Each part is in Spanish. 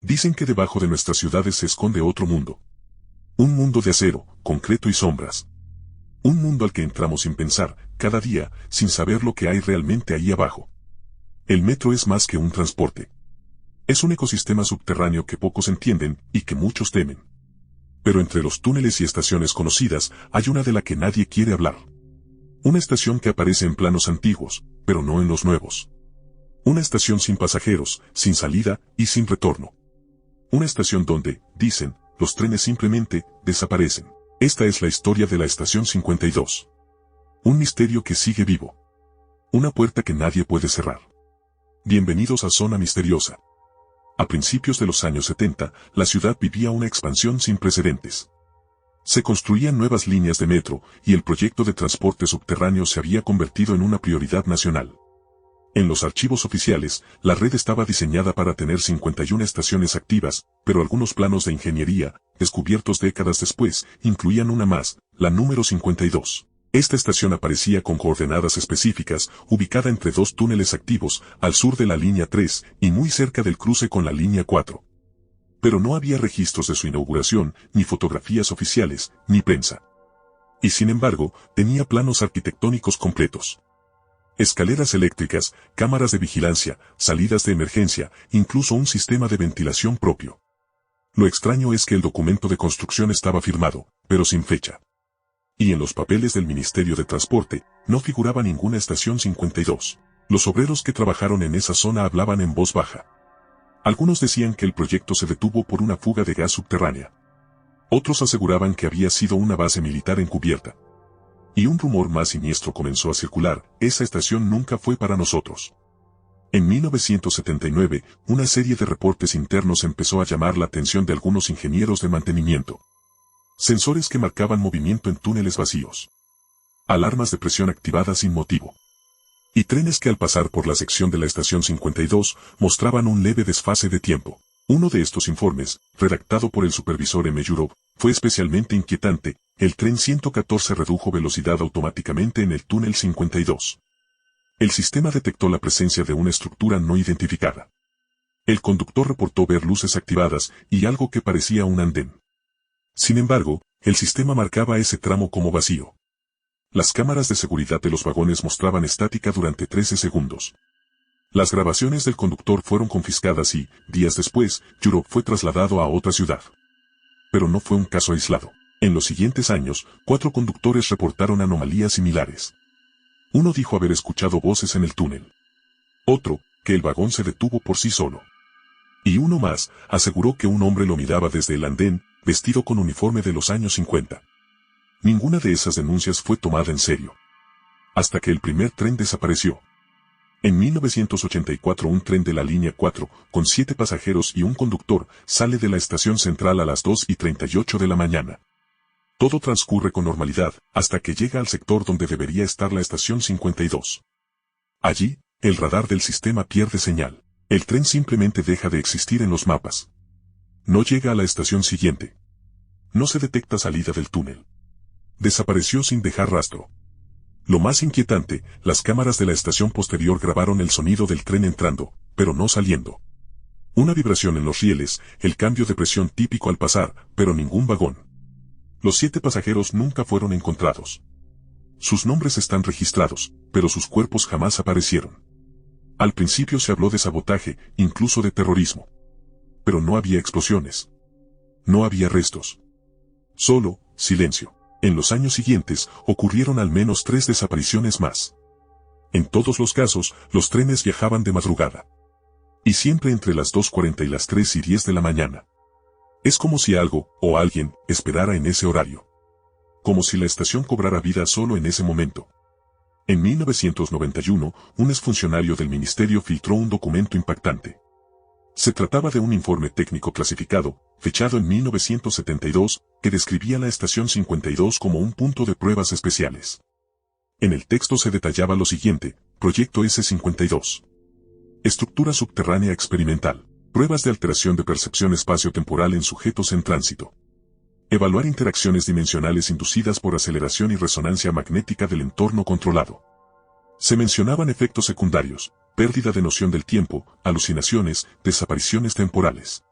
Dicen que debajo de nuestras ciudades se esconde otro mundo. Un mundo de acero, concreto y sombras. Un mundo al que entramos sin pensar, cada día, sin saber lo que hay realmente ahí abajo. El metro es más que un transporte. Es un ecosistema subterráneo que pocos entienden y que muchos temen. Pero entre los túneles y estaciones conocidas, hay una de la que nadie quiere hablar. Una estación que aparece en planos antiguos, pero no en los nuevos. Una estación sin pasajeros, sin salida y sin retorno. Una estación donde, dicen, los trenes simplemente desaparecen. Esta es la historia de la Estación 52. Un misterio que sigue vivo. Una puerta que nadie puede cerrar. Bienvenidos a Zona Misteriosa. A principios de los años 70, la ciudad vivía una expansión sin precedentes. Se construían nuevas líneas de metro, y el proyecto de transporte subterráneo se había convertido en una prioridad nacional. En los archivos oficiales, la red estaba diseñada para tener 51 estaciones activas, pero algunos planos de ingeniería, descubiertos décadas después, incluían una más, la número 52. Esta estación aparecía con coordenadas específicas, ubicada entre dos túneles activos, al sur de la línea 3, y muy cerca del cruce con la línea 4. Pero no había registros de su inauguración, ni fotografías oficiales, ni prensa. Y sin embargo, tenía planos arquitectónicos completos. Escaleras eléctricas, cámaras de vigilancia, salidas de emergencia, incluso un sistema de ventilación propio. Lo extraño es que el documento de construcción estaba firmado, pero sin fecha. Y en los papeles del Ministerio de Transporte, no figuraba ninguna estación 52. Los obreros que trabajaron en esa zona hablaban en voz baja. Algunos decían que el proyecto se detuvo por una fuga de gas subterránea. Otros aseguraban que había sido una base militar encubierta. Y un rumor más siniestro comenzó a circular: esa estación nunca fue para nosotros. En 1979, una serie de reportes internos empezó a llamar la atención de algunos ingenieros de mantenimiento. Sensores que marcaban movimiento en túneles vacíos. Alarmas de presión activadas sin motivo. Y trenes que al pasar por la sección de la estación 52, mostraban un leve desfase de tiempo. Uno de estos informes, redactado por el supervisor M. Yurov, fue especialmente inquietante. El tren 114 redujo velocidad automáticamente en el túnel 52. El sistema detectó la presencia de una estructura no identificada. El conductor reportó ver luces activadas y algo que parecía un andén. Sin embargo, el sistema marcaba ese tramo como vacío. Las cámaras de seguridad de los vagones mostraban estática durante 13 segundos. Las grabaciones del conductor fueron confiscadas y, días después, Yurov fue trasladado a otra ciudad. Pero no fue un caso aislado. En los siguientes años, 4 conductores reportaron anomalías similares. Uno dijo haber escuchado voces en el túnel. Otro, que el vagón se detuvo por sí solo. Y uno más, aseguró que un hombre lo miraba desde el andén, vestido con uniforme de los años 50. Ninguna de esas denuncias fue tomada en serio. Hasta que el primer tren desapareció. En 1984 un tren de la línea 4, con 7 pasajeros y un conductor, sale de la estación central a las 2:38 de la mañana. Todo transcurre con normalidad, hasta que llega al sector donde debería estar la estación 52. Allí, el radar del sistema pierde señal. El tren simplemente deja de existir en los mapas. No llega a la estación siguiente. No se detecta salida del túnel. Desapareció sin dejar rastro. Lo más inquietante, las cámaras de la estación posterior grabaron el sonido del tren entrando, pero no saliendo. Una vibración en los rieles, el cambio de presión típico al pasar, pero ningún vagón. Los 7 pasajeros nunca fueron encontrados. Sus nombres están registrados, pero sus cuerpos jamás aparecieron. Al principio se habló de sabotaje, incluso de terrorismo. Pero no había explosiones. No había restos. Solo silencio. En los años siguientes, ocurrieron al menos 3 desapariciones más. En todos los casos, los trenes viajaban de madrugada. Y siempre entre las 2:40 y las 3:10 de la mañana. Es como si algo, o alguien, esperara en ese horario. Como si la estación cobrara vida solo en ese momento. En 1991, un exfuncionario del ministerio filtró un documento impactante. Se trataba de un informe técnico clasificado, fechado en 1972, que describía la estación 52 como un punto de pruebas especiales. En el texto se detallaba lo siguiente: Proyecto S52. Estructura subterránea experimental. Pruebas de alteración de percepción espacio-temporal en sujetos en tránsito. Evaluar interacciones dimensionales inducidas por aceleración y resonancia magnética del entorno controlado. Se mencionaban efectos secundarios: pérdida de noción del tiempo, alucinaciones, desapariciones temporales.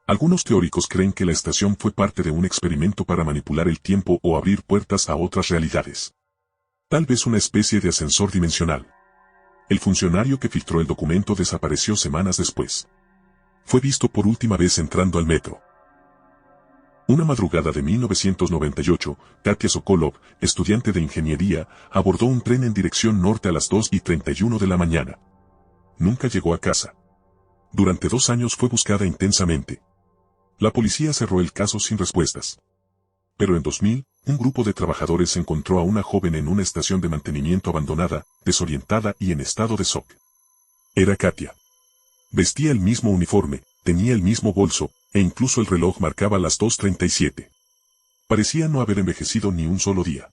Algunos teóricos creen que la estación fue parte de un experimento para manipular el tiempo o abrir puertas a otras realidades. Tal vez una especie de ascensor dimensional. El funcionario que filtró el documento desapareció semanas después. Fue visto por última vez entrando al metro. Una madrugada de 1998, Katia Sokolov, estudiante de ingeniería, abordó un tren en dirección norte a las 2:31 de la mañana. Nunca llegó a casa. Durante 2 años fue buscada intensamente. La policía cerró el caso sin respuestas. Pero en 2000, un grupo de trabajadores encontró a una joven en una estación de mantenimiento abandonada, desorientada y en estado de shock. Era Katia. Vestía el mismo uniforme, tenía el mismo bolso, e incluso el reloj marcaba las 2:37. Parecía no haber envejecido ni un solo día.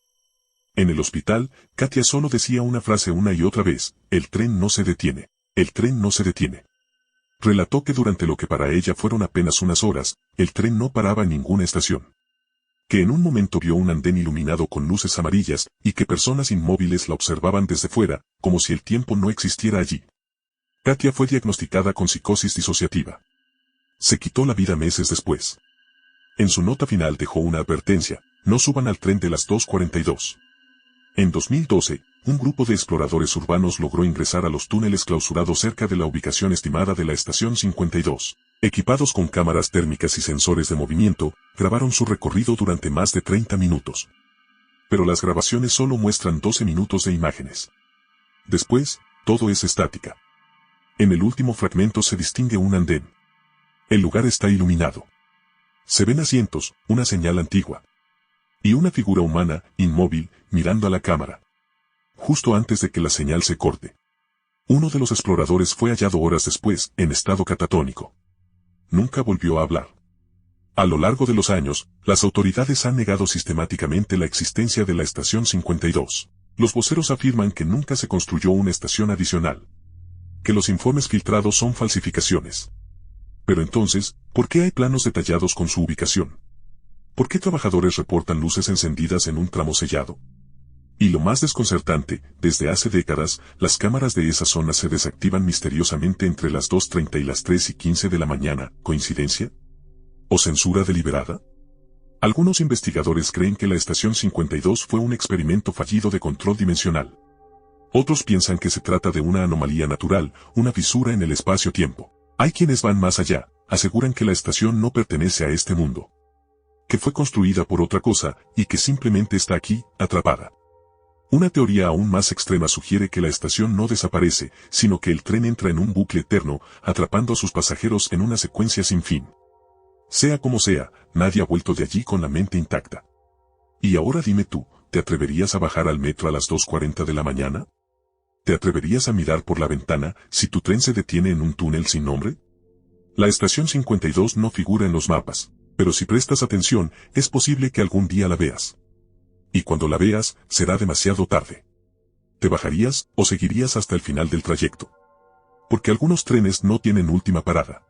En el hospital, Katia solo decía una frase una y otra vez: el tren no se detiene, el tren no se detiene. Relató que durante lo que para ella fueron apenas unas horas, el tren no paraba en ninguna estación. Que en un momento vio un andén iluminado con luces amarillas, y que personas inmóviles la observaban desde fuera, como si el tiempo no existiera allí. Katia fue diagnosticada con psicosis disociativa. Se quitó la vida meses después. En su nota final dejó una advertencia: no suban al tren de las 2:42. En 2012, un grupo de exploradores urbanos logró ingresar a los túneles clausurados cerca de la ubicación estimada de la estación 52. Equipados con cámaras térmicas y sensores de movimiento, grabaron su recorrido durante más de 30 minutos. Pero las grabaciones solo muestran 12 minutos de imágenes. Después, todo es estática. En el último fragmento se distingue un andén. El lugar está iluminado. Se ven asientos, una señal antigua. Y una figura humana, inmóvil, mirando a la cámara. Justo antes de que la señal se corte. Uno de los exploradores fue hallado horas después, en estado catatónico. Nunca volvió a hablar. A lo largo de los años, las autoridades han negado sistemáticamente la existencia de la estación 52. Los voceros afirman que nunca se construyó una estación adicional. Que los informes filtrados son falsificaciones. Pero entonces, ¿por qué hay planos detallados con su ubicación? ¿Por qué trabajadores reportan luces encendidas en un tramo sellado? Y lo más desconcertante, desde hace décadas, las cámaras de esa zona se desactivan misteriosamente entre las 2:30 y las 3:15 de la mañana. ¿Coincidencia? ¿O censura deliberada? Algunos investigadores creen que la estación 52 fue un experimento fallido de control dimensional. Otros piensan que se trata de una anomalía natural, una fisura en el espacio-tiempo. Hay quienes van más allá, aseguran que la estación no pertenece a este mundo. Que fue construida por otra cosa, y que simplemente está aquí, atrapada. Una teoría aún más extrema sugiere que la estación no desaparece, sino que el tren entra en un bucle eterno, atrapando a sus pasajeros en una secuencia sin fin. Sea como sea, nadie ha vuelto de allí con la mente intacta. Y ahora dime tú, ¿te atreverías a bajar al metro a las 2:40 de la mañana? ¿Te atreverías a mirar por la ventana si tu tren se detiene en un túnel sin nombre? La estación 52 no figura en los mapas, pero si prestas atención, es posible que algún día la veas. Y cuando la veas, será demasiado tarde. ¿Te bajarías o seguirías hasta el final del trayecto? Porque algunos trenes no tienen última parada.